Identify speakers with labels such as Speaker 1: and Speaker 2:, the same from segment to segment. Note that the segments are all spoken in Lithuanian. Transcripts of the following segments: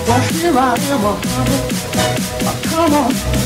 Speaker 1: But here I am, come on.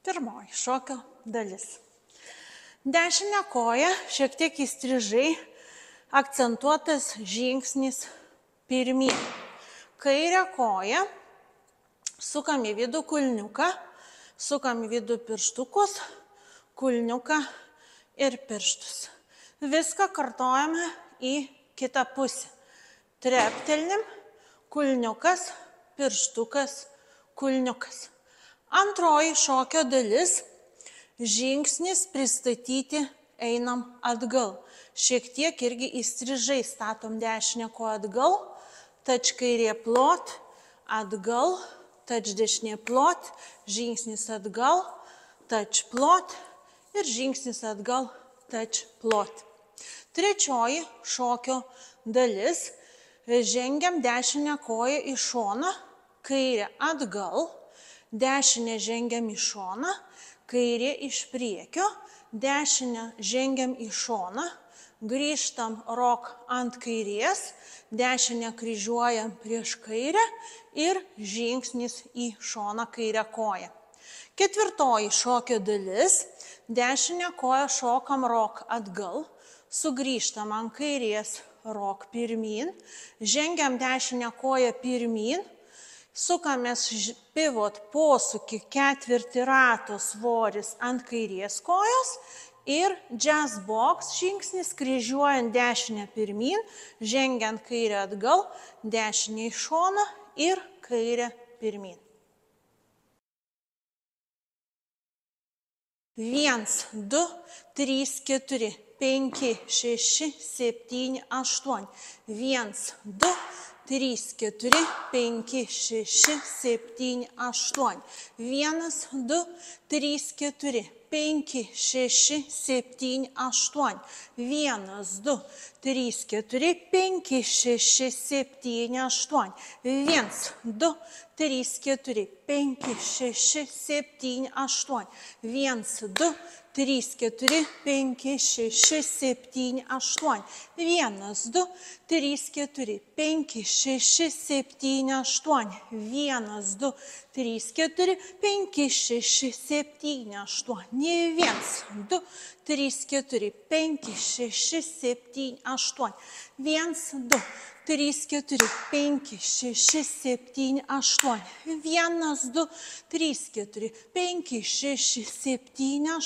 Speaker 2: Pirmoji šokio dalis. Dešinę koją šiek tiek įstrižai, akcentuotas žingsnis pirmyn. Kairę koją sukam į vidų kulniuką, sukam į vidų pirštukus, kulniuką ir pirštus. Viską kartojame į kitą pusę. Treptelnim, kulniukas, pirštukas, kulniukas. Antroji šokio dalis – žingsnis pristatyti, einam atgal. Šiek tiek irgi įstrižai statom dešinę koją atgal, tač kairė plot, atgal, tač dešinė plot, žingsnis atgal, tač plot ir žingsnis atgal, tač plot. Trečioji šokio dalis – žengiam dešinę koją į šoną, kairė atgal, dešinę žengiam į šoną, kairė iš priekio, dešinę žengiam į šoną, grįžtam rok ant kairės, dešinę kryžiuojam prieš kairę ir žingsnis į šoną kairę koją. Ketvirtoji šokio dalis, dešinę koją šokam rok atgal, sugrįžtam ant kairės rok pirmyn, žengiam dešinę koją pirmyn, sukamės pivot posūkį ketvirtį rato svoris ant kairės kojos ir jazz box žingsnis kryžiuojant dešinę pirmyn, žengiant kairę atgal, dešinę į šoną ir kairę pirmyn. 1, 2, 3, 4, 5, 6, 7, 8. 1, 2, 3, 4, 5, 6, 7, 8. 1, 2, 3, 4, 5, 6, 7, 8. 1, 2, 3, 4, 5, 6, 7, 8. 1, 2, 3, 4, 5, 6, 7, 8. 1, 2, 3, 4, 5, 6, 7, 8. 1, 2, 3, 4, 5, 6, 7, 8. 1, 2, 3, 4, 5, 6, 7, 8. Не 1, 2, 3, 4, 5, 6, 7, 8. 1, 2, 3, 4, 5, 6, 7, 8. 1, 2, 3, 4, 5, 6, 7, 8.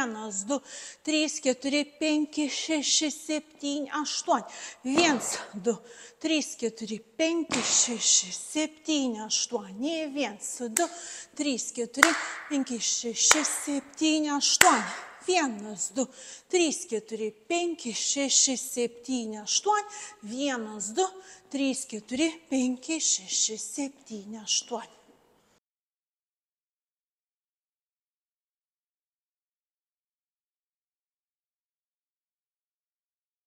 Speaker 2: 1, 2, 3, 4, 5, 6, 7, 8. 1, 2, 3, 4, 5, 6, 7, 8. Не 1, 2, 3, 4, 5, 6, 7, 8. 1, 2, 3, 4, 5, 6, 7, 8. 1, 2, 3, 4, 5, 6, 7, 8.